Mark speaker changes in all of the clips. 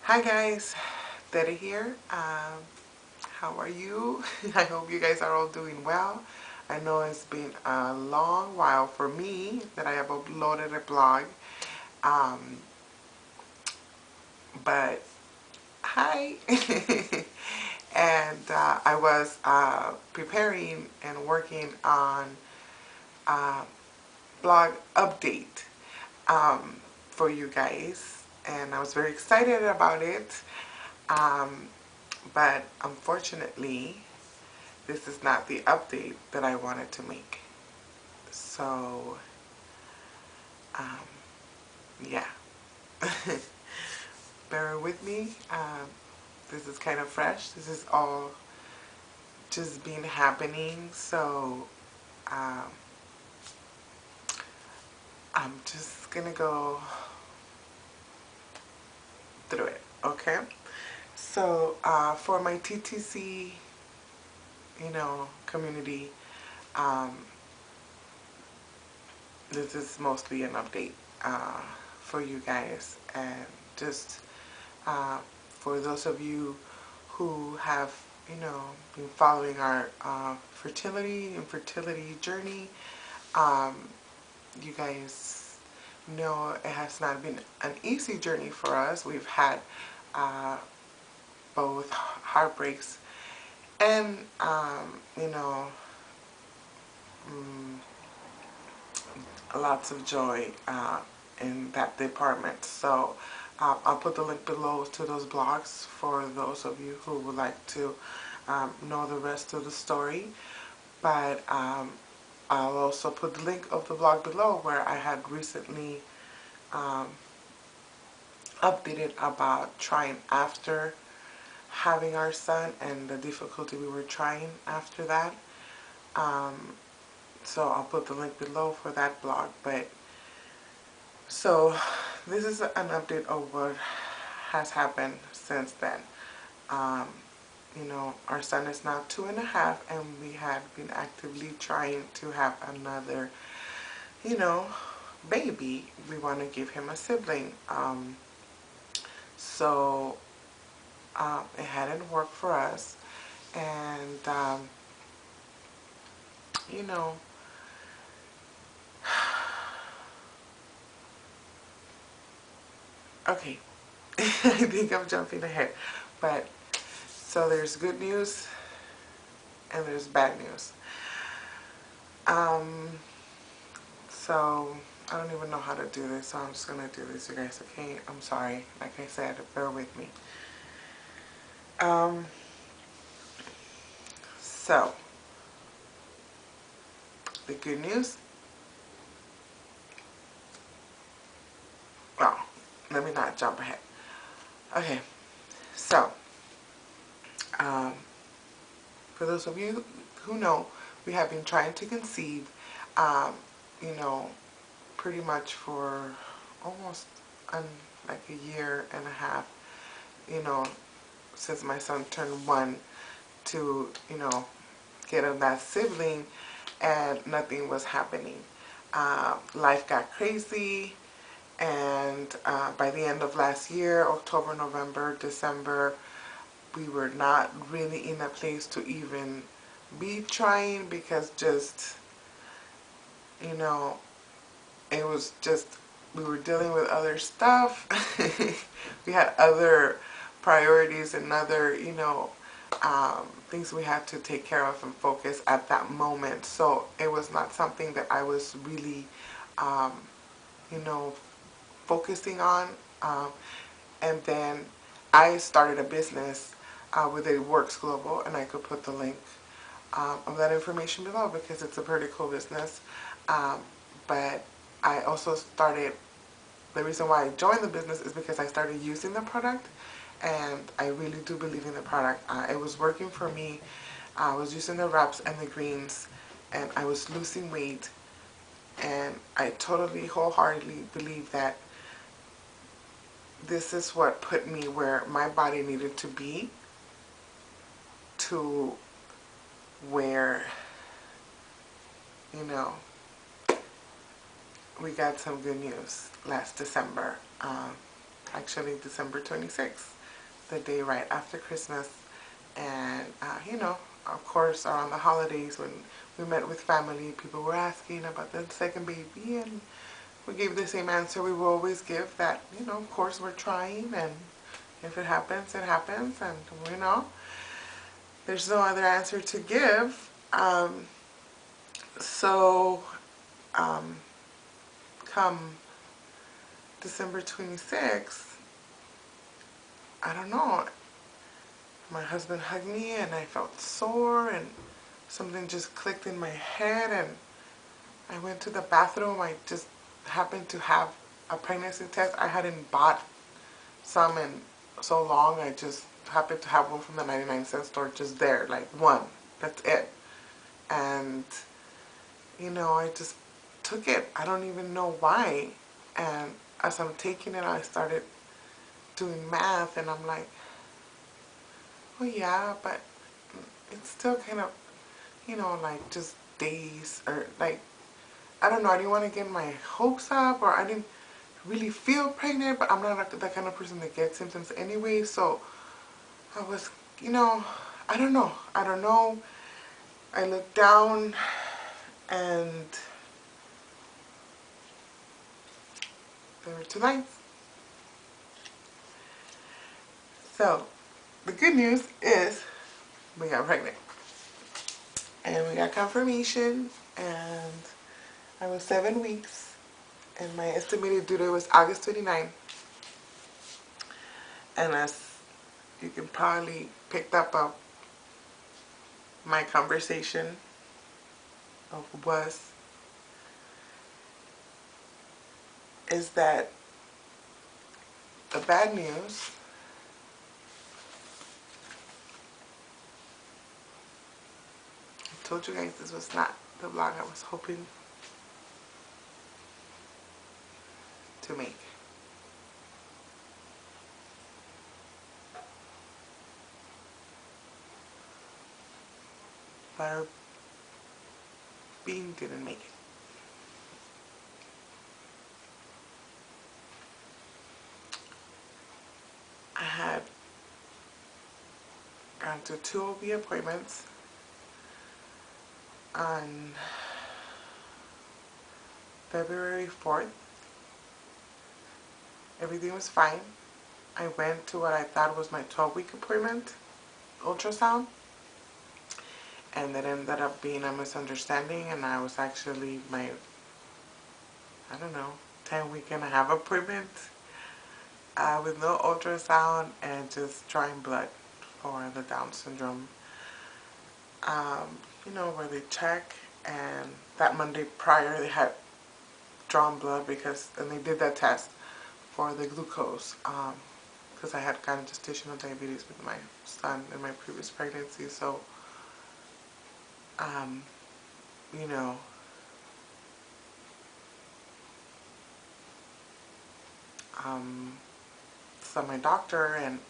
Speaker 1: Hi guys, Teddy here. How are you? I hope you guys are all doing well. I know it's been a long while for me that I have uploaded a blog. Um, but hi. And I was preparing and working on a blog update for you guys. And I was very excited about it. Um, but unfortunately, this is not the update that I wanted to make. So, um, yeah. Bear with me. This is kind of fresh. This is all just been happening. So, um, I'm just going to go through it. Okay? So, for my TTC, community, um, this is mostly an update for you guys, and just for those of you who have been following our fertility and fertility journey. um, you guys know it has not been an easy journey for us. We've had both heartbreaks and mm, lots of joy in that department. So I'll put the link below to those blogs for those of you who would like to know the rest of the story. But I'll also put the link of the blog below where I had recently um, updated about trying after having our son and the difficulty we were trying after that. Um, so I'll put the link below for that blog. But so this is an update of what has happened since then. Um, our son is now 2.5, and we had been actively trying to have another, baby. We want to give him a sibling. So it hadn't worked for us, and you know, okay, I think I'm jumping ahead, but so there's good news and there's bad news. Um, so I don't even know how to do this, so I'm just gonna do this, you guys. Okay, I'm sorry. Like I said, bear with me. Um, so the good news. Well, let me not jump ahead. Okay, so um, for those of you who know, we have been trying to conceive, um, you know, pretty much for almost like a year and a half, you know, since my son turned 1, to, get him that sibling, and nothing was happening. Life got crazy, and by the end of last year, October, November, December, we were not really in a place to even be trying, because just, you know, it was just, we were dealing with other stuff. We had other priorities and other, things we had to take care of and focus at that moment. So it was not something that I was really, um, you know, focusing on. Um, and then I started a business with a Works Global, and I could put the link of that information below because it's a pretty cool business. But I also started, the reason why I joined the business is because I started using the product, and I really do believe in the product. It was working for me. I was using the wraps and the greens, and I was losing weight, and I totally wholeheartedly believe that this is what put me where my body needed to be, to where, you know, we got some good news last December. actually December 26th, the day right after Christmas. And, you know, of course, around the holidays when we met with family, people were asking about the second baby, and we gave the same answer we will always give, that, you know, of course we're trying, and if it happens, it happens, and, you know, there's no other answer to give. So, come December 26th, I don't know, my husband hugged me and I felt sore and something just clicked in my head, and I went to the bathroom. I just happened to have a pregnancy test. I hadn't bought some in so long. I just happened to have one from the 99-cent store just there, like one. That's it. And, you know, I just took it. I don't even know why. And as I'm taking it, I started doing math, and I'm like, oh yeah, but it's still kind of, you know, like just days, or like, I don't know, I didn't want to get my hopes up, or I didn't really feel pregnant, but I'm not like that kind of person that gets symptoms anyway, so I was, you know, I don't know. I looked down and there were 2 lines. So the good news is we got pregnant. And we got confirmation, and I was 7 weeks, and my estimated due date was August 29th. And as you can probably pick up on my conversation is that the bad news I told you guys this was not the vlog I was hoping to make. But our bean didn't make it. I had gone to 2 OB appointments on February 4th. Everything was fine. I went to what I thought was my 12-week appointment, ultrasound, and that ended up being a misunderstanding, and I was actually my, I don't know, 10-week and a half appointment with no ultrasound and just drawing blood for the Down syndrome. You know, where they check, and that Monday prior they had drawn blood and they did that test for the glucose, because I had gotten gestational diabetes with my son in my previous pregnancy. So, you know, saw my doctor, and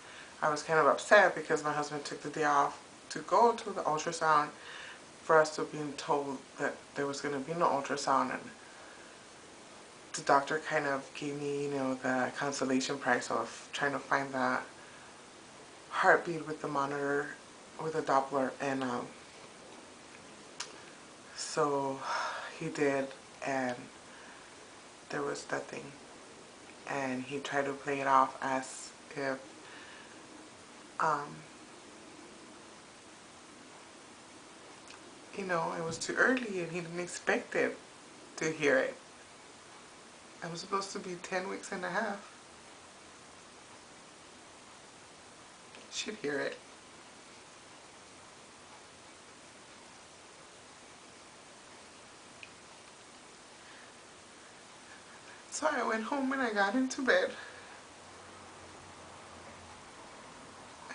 Speaker 1: I was kind of upset because my husband took the day off to go to the ultrasound for us to being told that there was going to be no ultrasound, and the doctor kind of gave me, you know, the consolation prize of trying to find the heartbeat with the monitor, with a Doppler, and so he did, and there was nothing, and he tried to play it off as if you know, it was too early and he didn't expect it to hear it. I was supposed to be 10 weeks and a half. Should hear it. So I went home and I got into bed.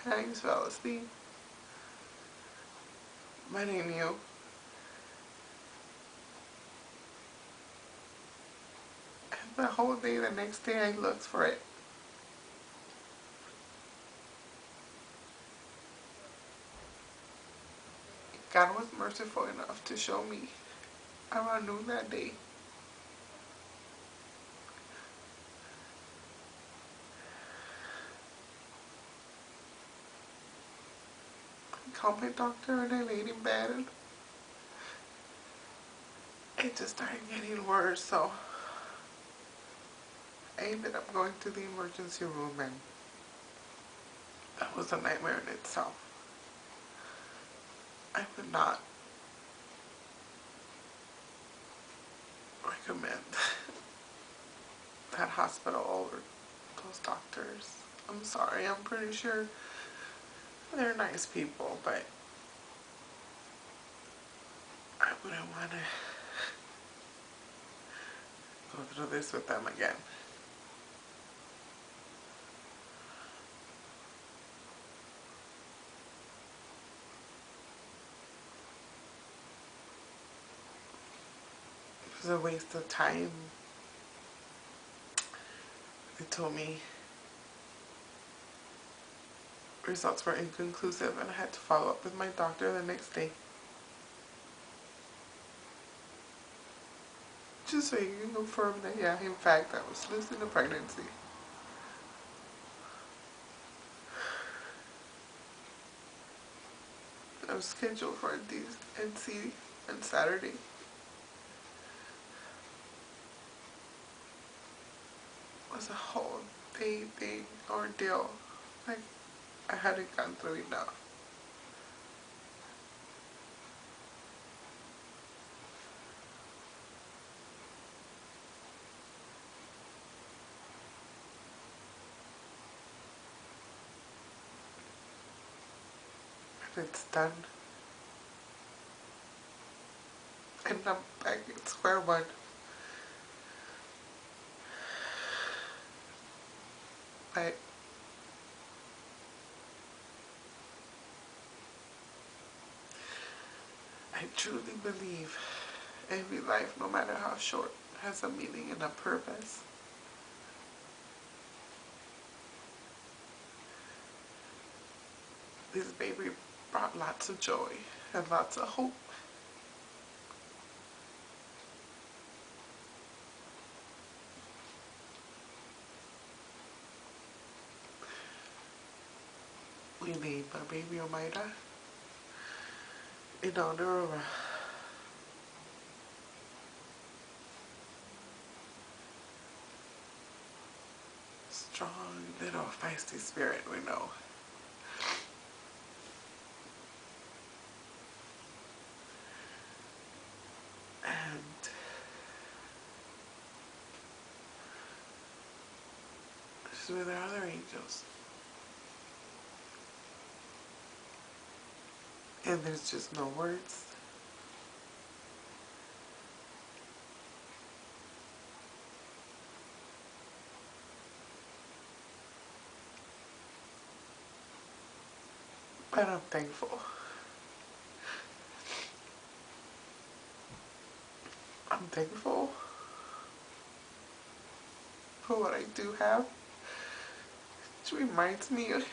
Speaker 1: And I just fell asleep. But I knew. And the whole day, the next day, I looked for it. God was merciful enough to show me around noon that day. called my doctor and I laid in bed and it just started getting worse, so I ended up going to the emergency room, and that was a nightmare in itself. I would not recommend that hospital over those doctors. I'm sorry, I'm pretty sure they're nice people, but I wouldn't want to go through this with them again. It was a waste of time. They told me results were inconclusive and I had to follow up with my doctor the next day. Just so you can confirm that, yeah, in fact, I was losing a pregnancy. I was scheduled for a DNC on Saturday. It was a whole day thing, ordeal. Like, I hadn't gone through enough. And it's done. And I'm back at square one. But I truly believe every life, no matter how short, has a meaning and a purpose. This baby brought lots of joy and lots of hope. We named my baby Omaira in honor of a strong little feisty spirit we know. And she's with our other angels. And there's just no words. But I'm thankful. I'm thankful for what I do have. It reminds me of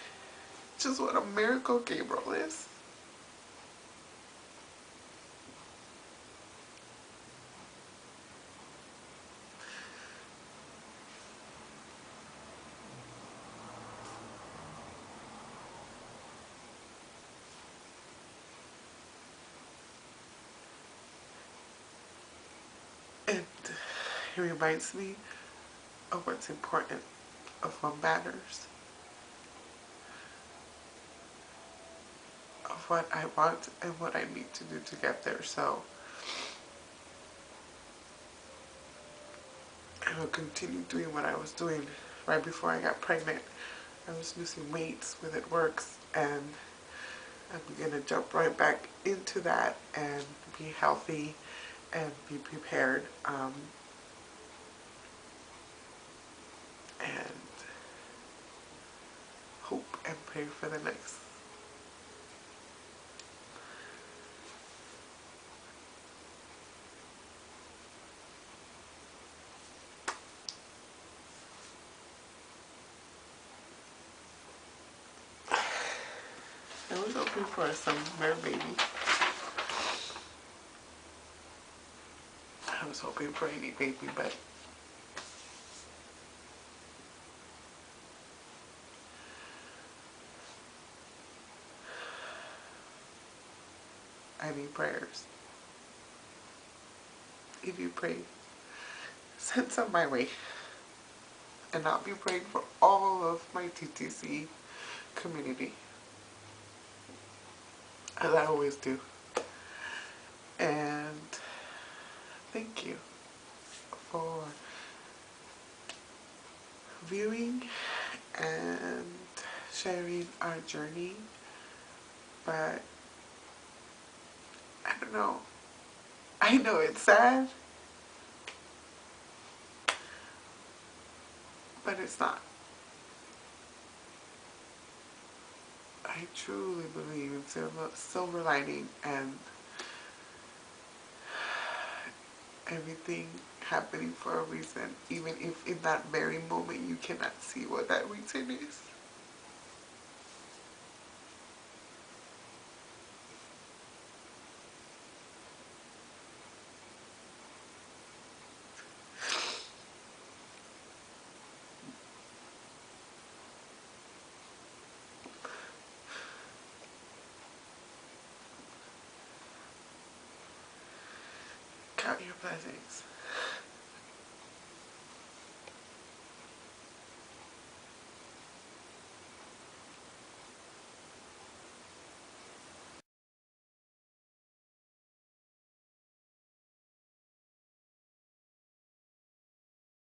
Speaker 1: just what a miracle Gabriel is. And it reminds me of what's important, of what matters, of what I want and what I need to do to get there. So I will continue doing what I was doing right before I got pregnant. I was losing weights with It Works, and I'm gonna jump right back into that and be healthy and be prepared, and hope and pray for the next. I was hoping for a summer baby. I was hoping for any baby, but I need prayers. If you pray, send some my way. And I'll be praying for all of my TTC community, as I always do. And thank you for viewing and sharing our journey. But I don't know. I know it's sad, but it's not. I truly believe in silver lining, and everything happening for a reason, even if in that very moment you cannot see what that reason is. Count your blessings.